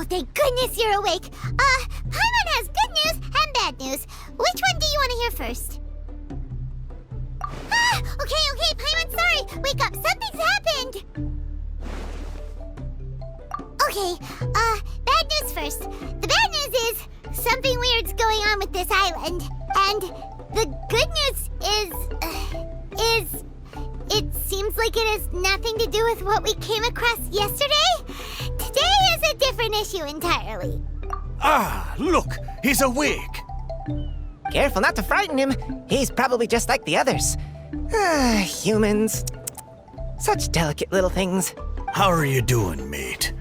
Oh, thank goodness you're awake. Paimon has good news and bad news. Which one do you want to hear first? Okay, Paimon, sorry. Wake up, something's happened. Okay, bad news first. The bad news is something weird's going on with this island. And the good news is it seems like it has nothing to do with what we came across yesterday. Today is a different issue entirely. Ah, look, he's awake. Careful not to frighten him. He's probably just like the others. Humans. Such delicate little things. How are you doing, mate?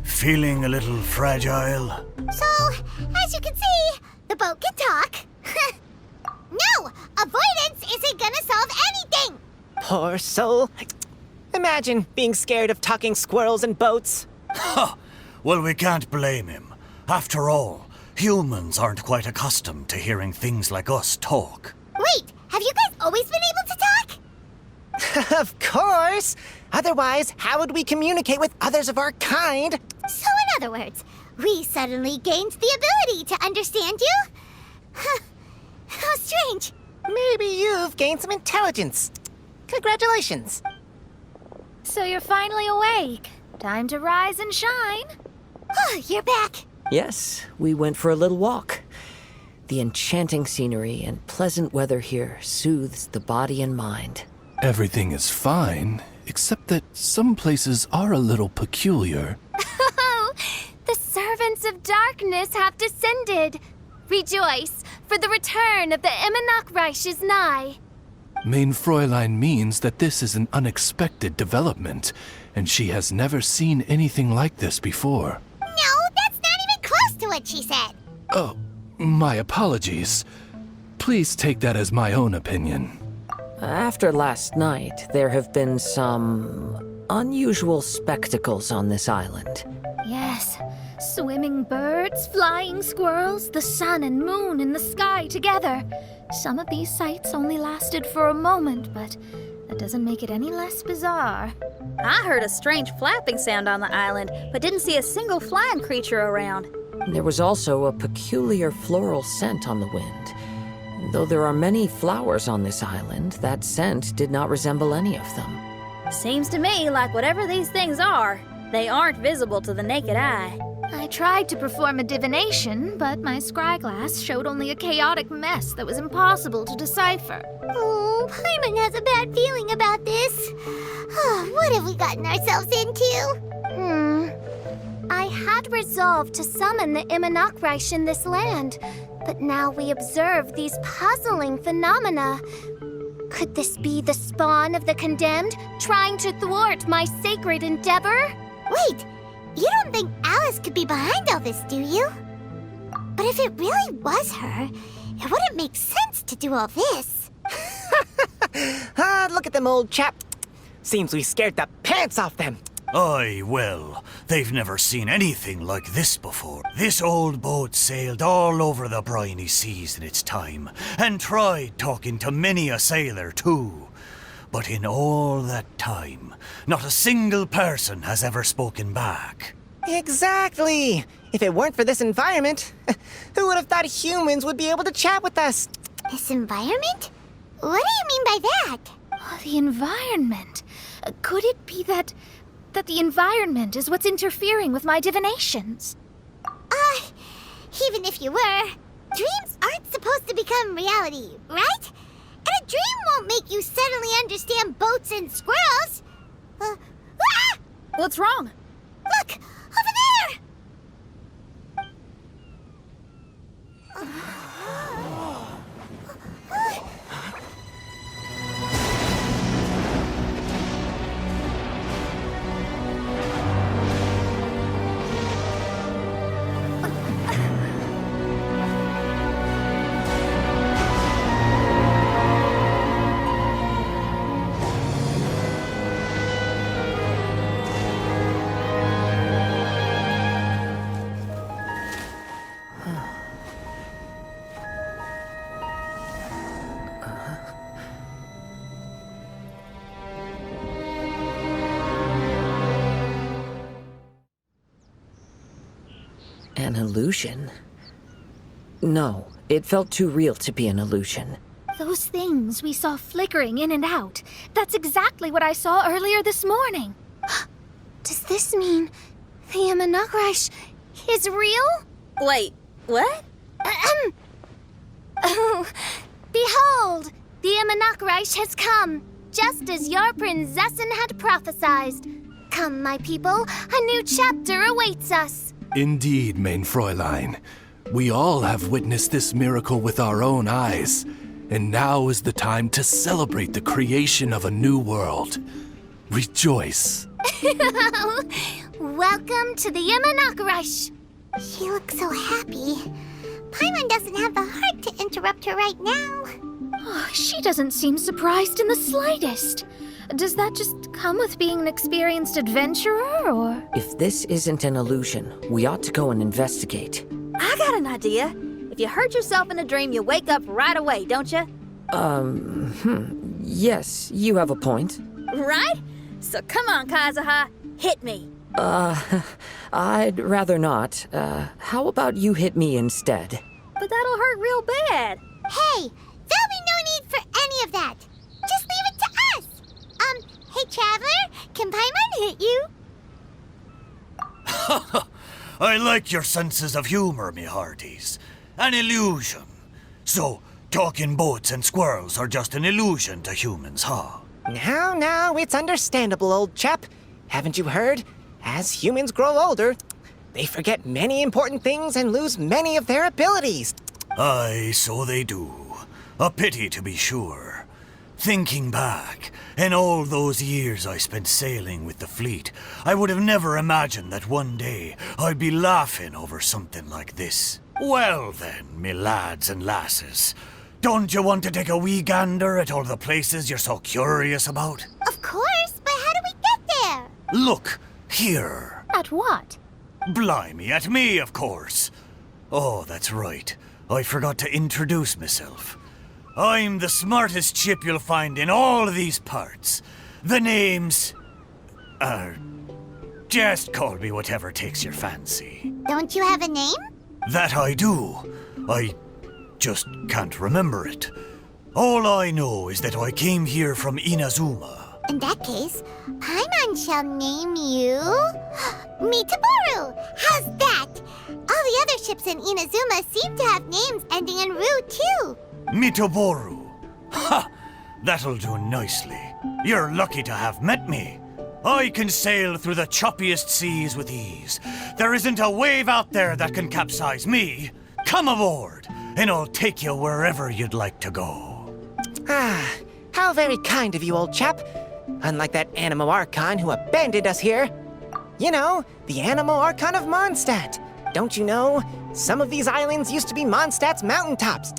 Feeling a little fragile? So, as you can see, the boat can talk. No! Avoidance isn't gonna solve anything! Poor soul. Imagine being scared of talking squirrels and boats. Ha! Well, we can't blame him. After all, humans aren't quite accustomed to hearing things like us talk. Wait, have you guys always been able to talk? Of course! Otherwise, how would we communicate with others of our kind? So in other words, we suddenly gained the ability to understand you? How strange. Maybe you've gained some intelligence. Congratulations. So you're finally awake. Time to rise and shine. Oh, you're back. Yes, we went for a little walk. The enchanting scenery and pleasant weather here soothes the body and mind. Everything is fine, except that some places are a little peculiar. Oh, the servants of darkness have descended. Rejoice, for the return of the Reich is nigh. Mein Fräulein means that this is an unexpected development, and she has never seen anything like this before. No, that's not even close to what she said. Oh, my apologies. Please take that as my own opinion. After last night, there have been some unusual spectacles on this island. Yes, swimming birds, flying squirrels, the sun and moon in the sky together. Some of these sights only lasted for a moment, but that doesn't make it any less bizarre. I heard a strange flapping sound on the island, but didn't see a single flying creature around. There was also a peculiar floral scent on the wind. Though there are many flowers on this island, that scent did not resemble any of them. Seems to me like whatever these things are, they aren't visible to the naked eye. I tried to perform a divination, but my scryglass showed only a chaotic mess that was impossible to decipher. Oh, Paimon has a bad feeling about this. What have we gotten ourselves into? I had resolved to summon the Reich in this land, but now we observe these puzzling phenomena. Could this be the spawn of the condemned, trying to thwart my sacred endeavor? Wait, you don't think Alice could be behind all this, do you? But if it really was her, it wouldn't make sense to do all this. Look at them, old chap. Seems we scared the pants off them. Aye, well, they've never seen anything like this before. This old boat sailed all over the briny seas in its time, and tried talking to many a sailor too. But in all that time, not a single person has ever spoken back. Exactly. If it weren't for this environment, who would have thought humans would be able to chat with us? This environment? What do you mean by that? Oh, the environment. Could it be that the environment is what's interfering with my divinations? Even if you were, dreams aren't supposed to become reality, right? And a dream won't make you suddenly understand boats and squirrels. What's wrong? Look! Over there! An illusion? No, it felt too real to be an illusion. Those things we saw flickering in and out. That's exactly what I saw earlier this morning. Does this mean the Imanakrish is real? Wait, what? Oh, behold! The Imanakrish has come, just as your Prinzessin had prophesied. Come, my people, a new chapter awaits us. Indeed, mein Fräulein. We all have witnessed this miracle with our own eyes, and now is the time to celebrate the creation of a new world. Rejoice. Welcome to the Imanakrish. She looks so happy. Paimon doesn't have the heart to interrupt her right now. Oh, she doesn't seem surprised in the slightest. Does that just come with being an experienced adventurer, or...? If this isn't an illusion, we ought to go and investigate. I got an idea. If you hurt yourself in a dream, you wake up right away, don't you? Yes, you have a point. Right? So come on, Kazuha. Hit me. I'd rather not. How about you hit me instead? But that'll hurt real bad. Hey, there'll be no need for any of that. Just leave it to us. Hey, Traveler, can Paimon hit you? I like your senses of humor, me hearties. An illusion. So, talking boats and squirrels are just an illusion to humans, huh? Now, it's understandable, old chap. Haven't you heard? As humans grow older, they forget many important things and lose many of their abilities. Aye, so they do. A pity, to be sure. Thinking back, in all those years I spent sailing with the fleet, I would have never imagined that one day I'd be laughing over something like this. Well then, me lads and lasses, don't you want to take a wee gander at all the places you're so curious about? Of course, but how do we get there? Look, here. At what? Blimey, at me, of course. Oh, that's right. I forgot to introduce myself. I'm the smartest ship you'll find in all of these parts. The name's... just call me whatever takes your fancy. Don't you have a name? That I do. I just can't remember it. All I know is that I came here from Inazuma. In that case, Paimon shall name you... Mitaboru! How's that? All the other ships in Inazuma seem to have names ending in Ru, too. Mitaboru. Ha! That'll do nicely. You're lucky to have met me. I can sail through the choppiest seas with ease. There isn't a wave out there that can capsize me. Come aboard, and I'll take you wherever you'd like to go. Ah, how very kind of you, old chap. Unlike that Animo Archon who abandoned us here. You know, the Animo Archon of Mondstadt. Don't you know? Some of these islands used to be Mondstadt's mountaintops.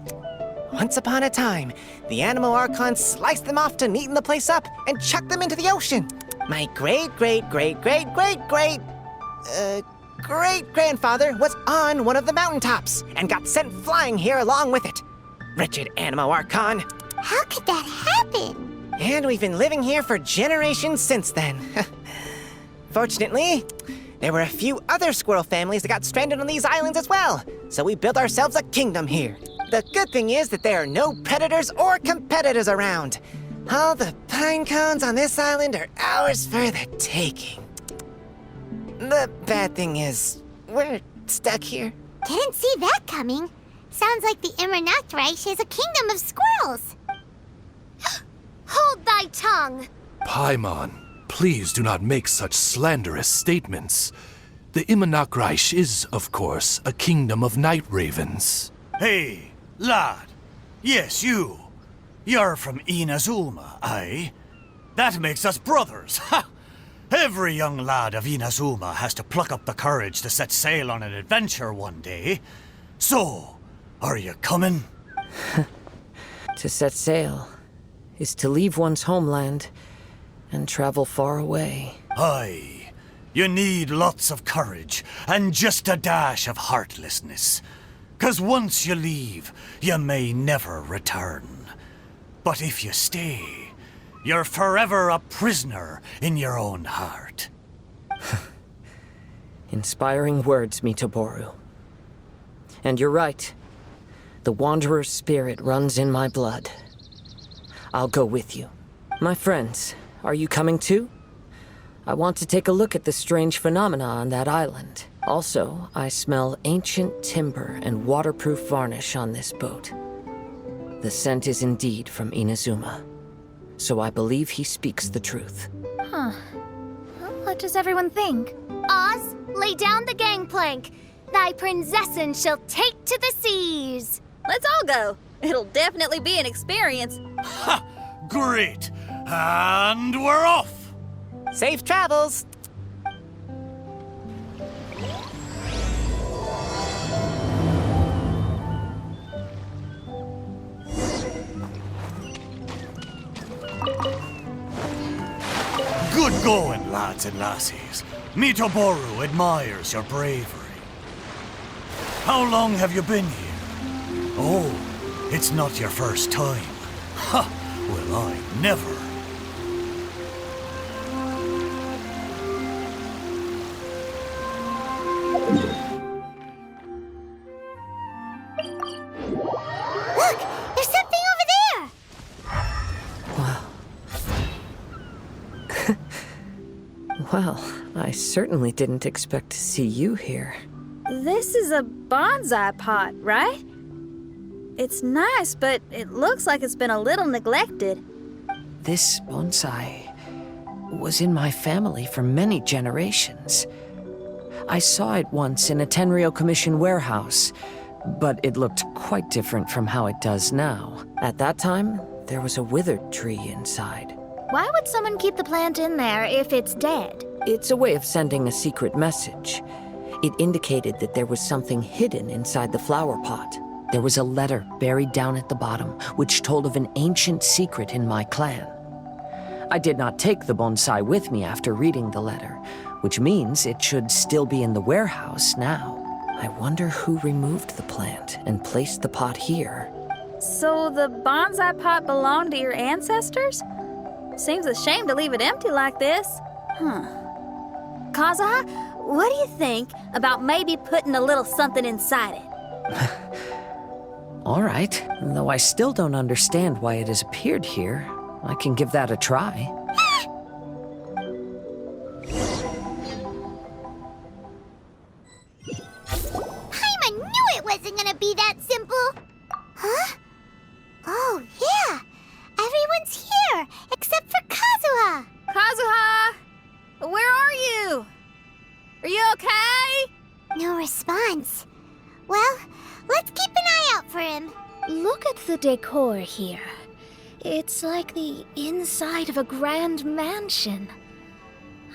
Once upon a time, the Animo Archon sliced them off to neaten the place up and chucked them into the ocean. My great-grandfather was on one of the mountaintops and got sent flying here along with it. Wretched Animo Archon. How could that happen? And we've been living here for generations since then. Fortunately, there were a few other squirrel families that got stranded on these islands as well, so we built ourselves a kingdom here. The good thing is that there are no predators or competitors around. All the pine cones on this island are ours for the taking. The bad thing is, we're stuck here. Didn't see that coming. Sounds like the Imanakrish is a kingdom of squirrels. Hold thy tongue! Paimon, please do not make such slanderous statements. The Imanakrish is, of course, a kingdom of night ravens. Hey, lad. Yes, you. You're from Inazuma, aye? That makes us brothers, ha! Every young lad of Inazuma has to pluck up the courage to set sail on an adventure one day. So, are you coming? To set sail is to leave one's homeland and travel far away. Aye. You need lots of courage and just a dash of heartlessness. 'Cause once you leave, you may never return. But if you stay, you're forever a prisoner in your own heart. Inspiring words, Mitaboru. And you're right. The Wanderer's spirit runs in my blood. I'll go with you. My friends, are you coming too? I want to take a look at the strange phenomena on that island. Also, I smell ancient timber and waterproof varnish on this boat. The scent is indeed from Inazuma, so I believe he speaks the truth. Huh. Well, what does everyone think? Oz, lay down the gangplank. Thy prinzessin shall take to the seas. Let's all go. It'll definitely be an experience. Ha! Great! And we're off! Safe travels! Good going, lads and lassies. Mitoboru admires your bravery. How long have you been here? Oh, it's not your first time. Ha! Well, I never. Look! There's something over there! Well, I certainly didn't expect to see you here. This is a bonsai pot, right? It's nice, but it looks like it's been a little neglected. This bonsai was in my family for many generations. I saw it once in a Tenryou Commission warehouse, but it looked quite different from how it does now. At that time, there was a withered tree inside. Why would someone keep the plant in there if it's dead? It's a way of sending a secret message. It indicated that there was something hidden inside the flower pot. There was a letter buried down at the bottom, which told of an ancient secret in my clan. I did not take the bonsai with me after reading the letter, which means it should still be in the warehouse now. I wonder who removed the plant and placed the pot here. So the bonsai pot belonged to your ancestors? Seems a shame to leave it empty like this. Kazuha, what do you think about maybe putting a little something inside it? All right, though I still don't understand why it has appeared here. I can give that a try. Paimon knew it wasn't gonna be that simple! Huh? Oh, yeah! Everyone's here, except for Kazuha! Kazuha! Where are you? Are you okay? No response. Well, let's keep an eye out for him. Look at the decor here. It's like the inside of a grand mansion.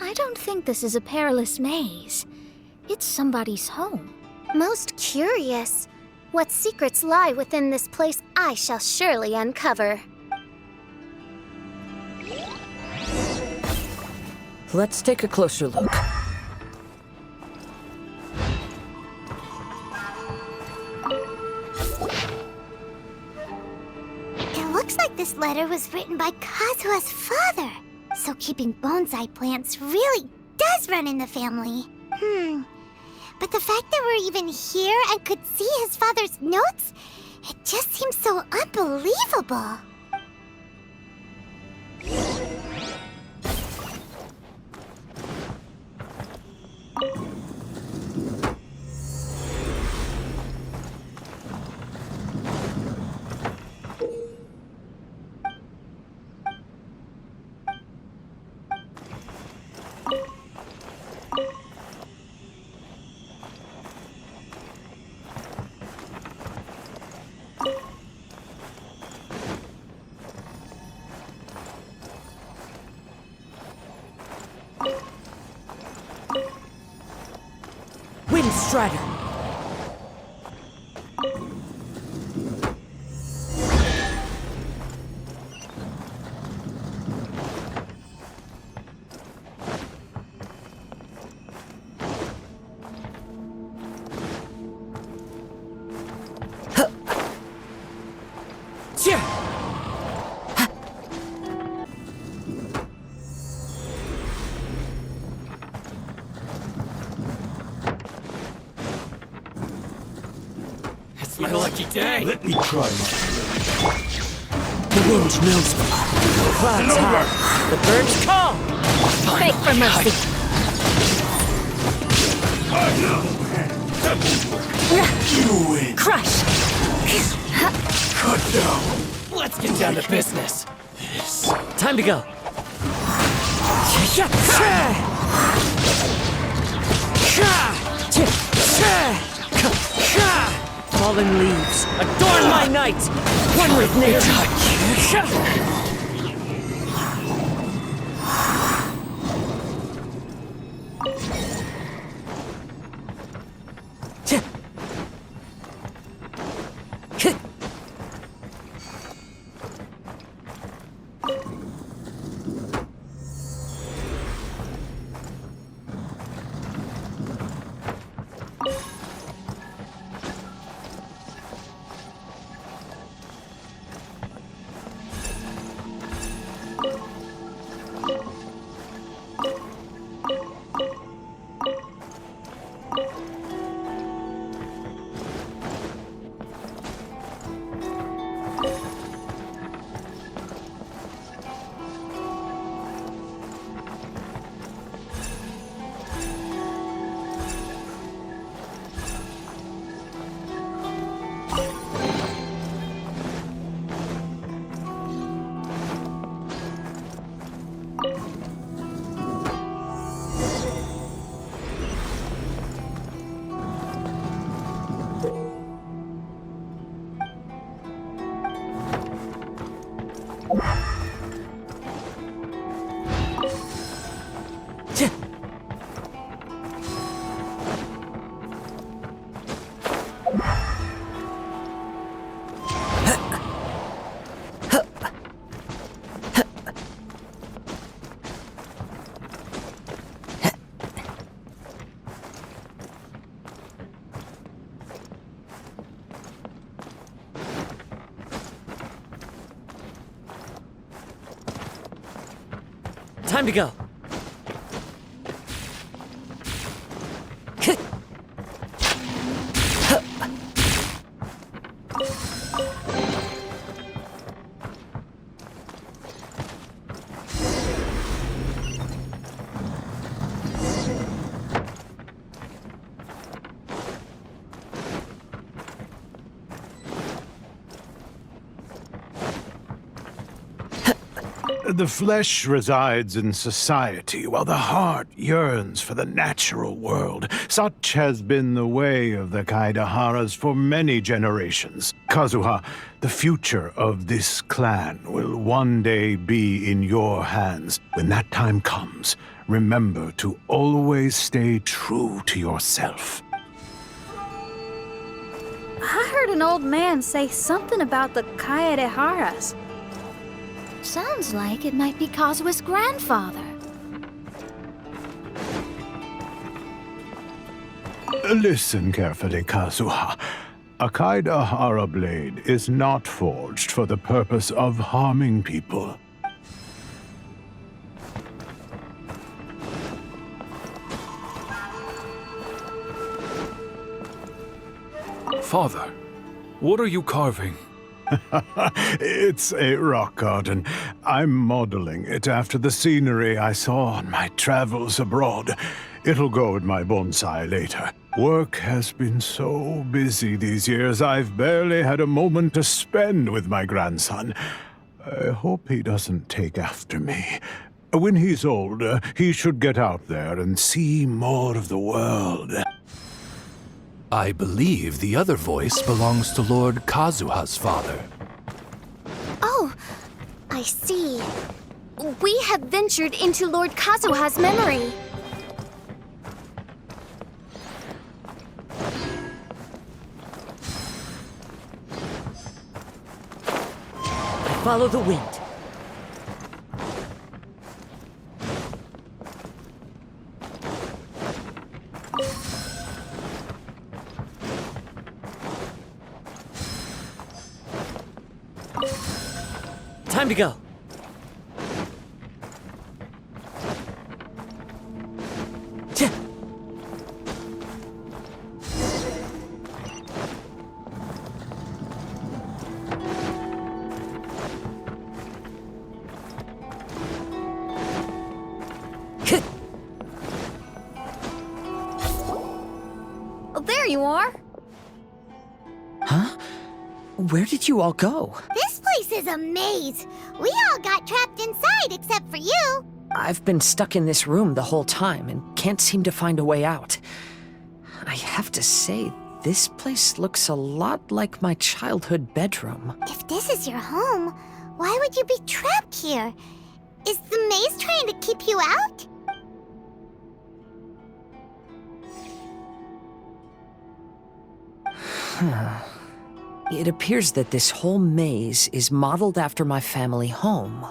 I don't think this is a perilous maze. It's somebody's home. Most curious. What secrets lie within this place I shall surely uncover. Let's take a closer look. It looks like this letter was written by Kazuha's father. So keeping bonsai plants really does run in the family. But the fact that we're even here and could see his father's notes, it just seems so unbelievable. Windstrider! a lucky day. Let me try my... The wind knows me. The clouds high. The birds call. Beg for mercy. You win. Crush. Cut down. Let's get down to business. Time to go. Fallen leaves, adorn my night! One with nature! Time to go. The flesh resides in society, while the heart yearns for the natural world. Such has been the way of the Kaidaharas for many generations. Kazuha, the future of this clan will one day be in your hands. When that time comes, remember to always stay true to yourself. I heard an old man say something about the Kaidaharas. Sounds like it might be Kazuha's grandfather. Listen carefully, Kazuha. A Kaidahara blade is not forged for the purpose of harming people. Father, what are you carving? It's a rock garden. I'm modeling it after the scenery I saw on my travels abroad. It'll go in my bonsai later. Work has been so busy these years, I've barely had a moment to spend with my grandson. I hope he doesn't take after me. When he's older, he should get out there and see more of the world. I believe the other voice belongs to Lord Kazuha's father. Oh, I see. We have ventured into Lord Kazuha's memory. Follow the wind. Time to go. you are. Huh? Where did you all go? This place is a maze. We all got trapped inside except for you. I've been stuck in this room the whole time and can't seem to find a way out. I have to say, this place looks a lot like my childhood bedroom. If this is your home, why would you be trapped here? Is the maze trying to keep you out? It appears that this whole maze is modeled after my family home.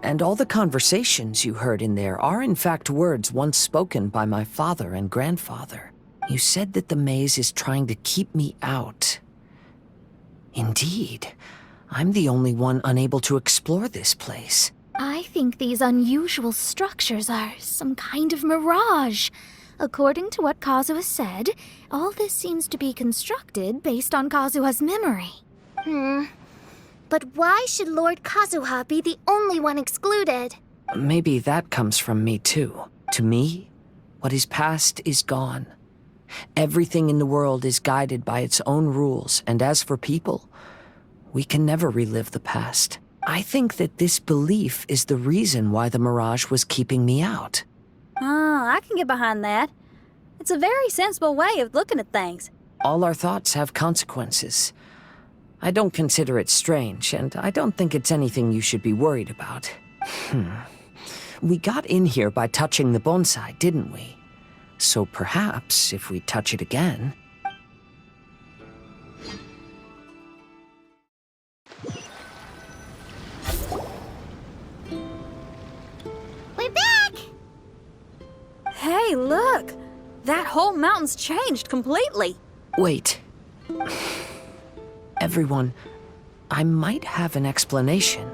And all the conversations you heard in there are in fact words once spoken by my father and grandfather. You said that the maze is trying to keep me out. Indeed, I'm the only one unable to explore this place. I think these unusual structures are some kind of mirage. According to what Kazuha said, all this seems to be constructed based on Kazuha's memory. But why should Lord Kazuha be the only one excluded? Maybe that comes from me too. To me, what is past is gone. Everything in the world is guided by its own rules, and as for people, we can never relive the past. I think that this belief is the reason why the mirage was keeping me out. Oh, I can get behind that. It's a very sensible way of looking at things. All our thoughts have consequences. I don't consider it strange, and I don't think it's anything you should be worried about. We got in here by touching the bonsai, didn't we? So perhaps, if we touch it again... We're back! Hey, look! That whole mountain's changed completely. Wait. Everyone, I might have an explanation.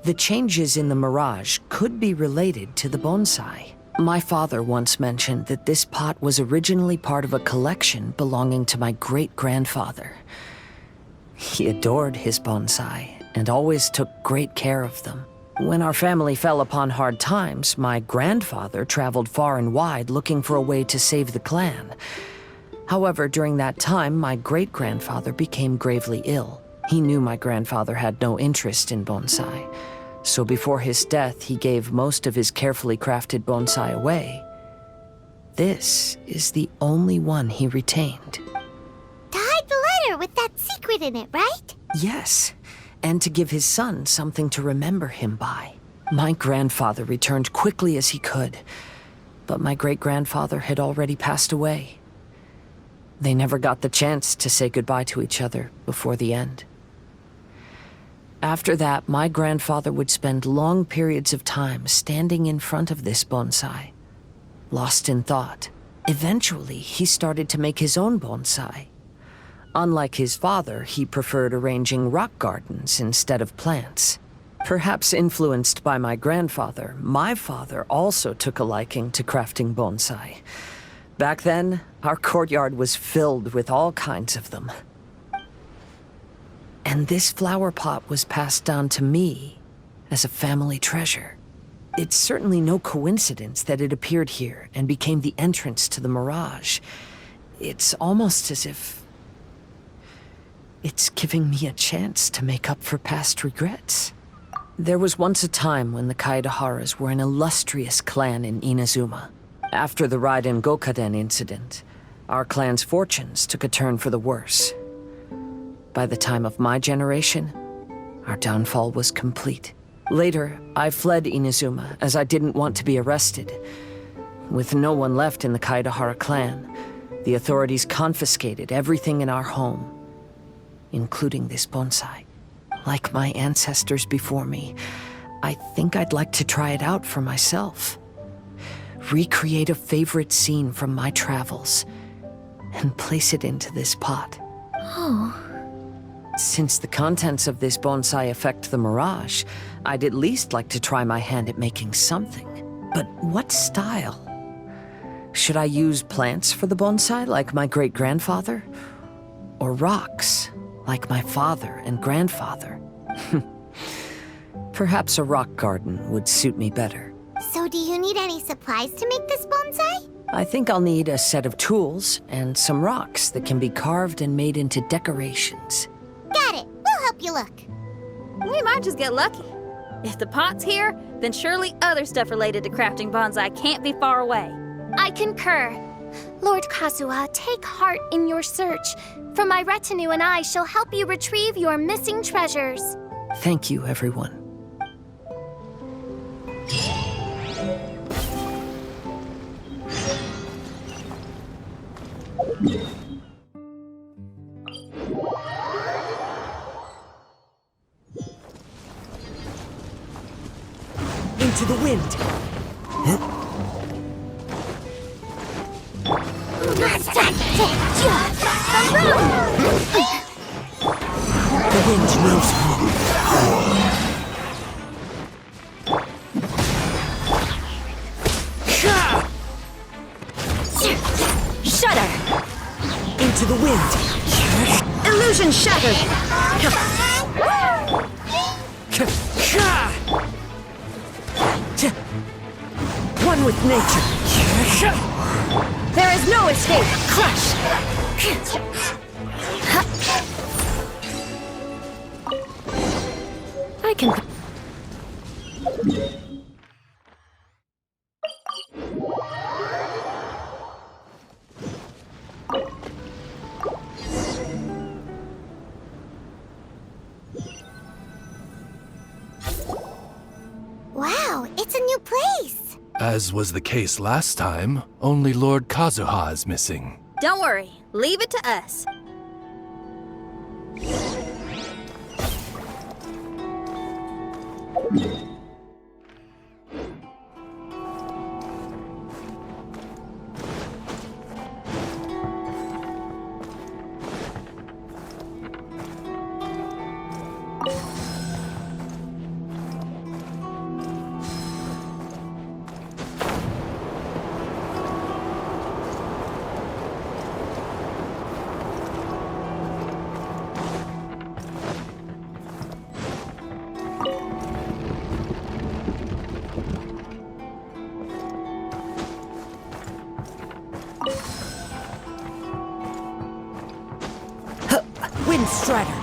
The changes in the mirage could be related to the bonsai. My father once mentioned that this pot was originally part of a collection belonging to my great-grandfather. He adored his bonsai and always took great care of them. When our family fell upon hard times, my grandfather traveled far and wide looking for a way to save the clan. However, during that time, my great-grandfather became gravely ill. He knew my grandfather had no interest in bonsai, so before his death, he gave most of his carefully crafted bonsai away. This is the only one he retained. To hide the letter with that secret in it, right? Yes, and to give his son something to remember him by. My grandfather returned quickly as he could, but my great-grandfather had already passed away. They never got the chance to say goodbye to each other before the end. After that, my grandfather would spend long periods of time standing in front of this bonsai, lost in thought. Eventually, he started to make his own bonsai. Unlike his father, he preferred arranging rock gardens instead of plants. Perhaps influenced by my grandfather, my father also took a liking to crafting bonsai. Back then, our courtyard was filled with all kinds of them. And this flower pot was passed down to me as a family treasure. It's certainly no coincidence that it appeared here and became the entrance to the mirage. It's almost as if it's giving me a chance to make up for past regrets. There was once a time when the Kaidaharas were an illustrious clan in Inazuma. After the Raiden Gokaden incident, our clan's fortunes took a turn for the worse. By the time of my generation, our downfall was complete. Later, I fled Inazuma as I didn't want to be arrested. With no one left in the Kaidahara clan, the authorities confiscated everything in our home, including this bonsai. Like my ancestors before me, I think I'd like to try it out for myself. Recreate a favorite scene from my travels and place it into this pot. Oh. Since the contents of this bonsai affect the mirage, I'd at least like to try my hand at making something. But what style? Should I use plants for the bonsai like my great-grandfather? Or rocks like my father and grandfather? Perhaps a rock garden would suit me better. So do you need any supplies to make this bonsai? I think I'll need a set of tools and some rocks that can be carved and made into decorations. Got it. We'll help you look. We might just get lucky. If the pot's here, then surely other stuff related to crafting bonsai can't be far away. I concur. Lord Kazuha, take heart in your search, for my retinue and I shall help you retrieve your missing treasures. Thank you, everyone. Into the wind. The wind knows me. Shudder! Into the wind. Illusion shattered! One with nature. There is no escape. Crush! I can... Wow, it's a new place. As was the case last time, only Lord Kazuha is missing. Don't worry, leave it to us. Wind Strider.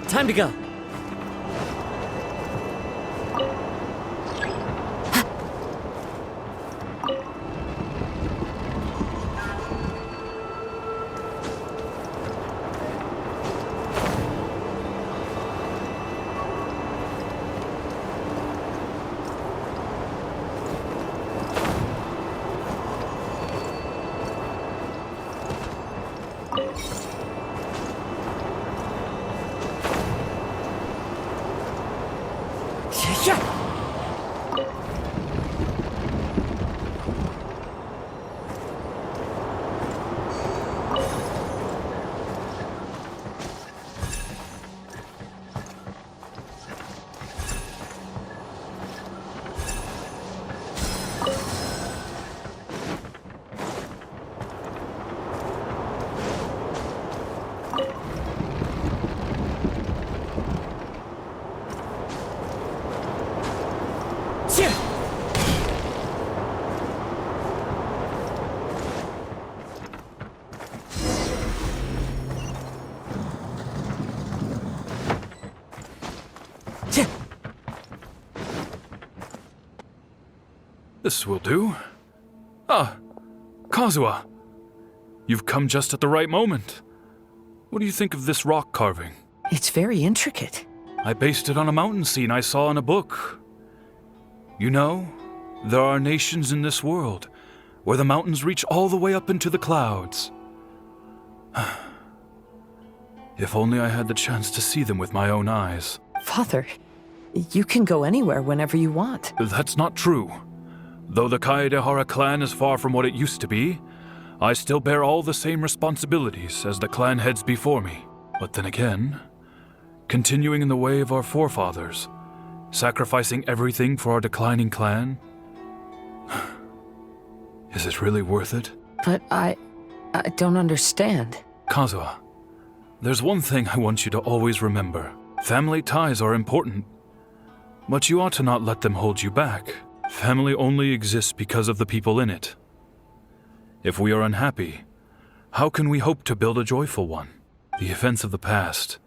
Time to go. This will do. Ah, Kazuha. You've come just at the right moment. What do you think of this rock carving? It's very intricate. I based it on a mountain scene I saw in a book. You know, there are nations in this world where the mountains reach all the way up into the clouds. If only I had the chance to see them with my own eyes. Father, you can go anywhere whenever you want. That's not true. Though the Kaedehara clan is far from what it used to be, I still bear all the same responsibilities as the clan heads before me. But then again, continuing in the way of our forefathers, sacrificing everything for our declining clan, is it really worth it? But I don't understand. Kazuha, there's one thing I want you to always remember. Family ties are important, but you ought to not let them hold you back. Family only exists because of the people in it. If we are unhappy, how can we hope to build a joyful one? The events of the past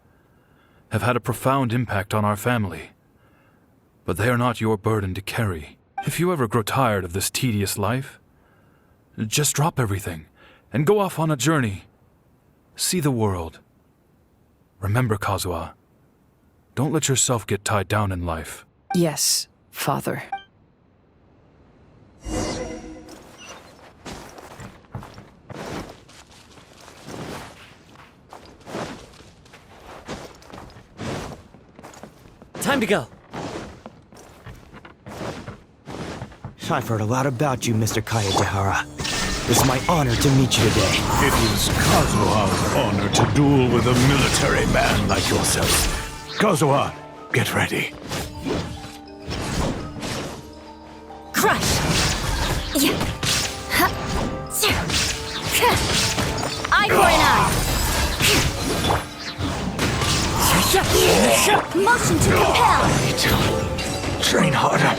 have had a profound impact on our family, but they are not your burden to carry. If you ever grow tired of this tedious life, just drop everything and go off on a journey. See the world. Remember, Kazuha, don't let yourself get tied down in life. Yes, Father. Time to go. I've heard a lot about you, Mr. Kaedehara. It's my honor to meet you today. It is Kazuha's honor to duel with a military man like yourself. Kazuha, get ready. Crush! Eye for an eye! Motion to compel! Train harder.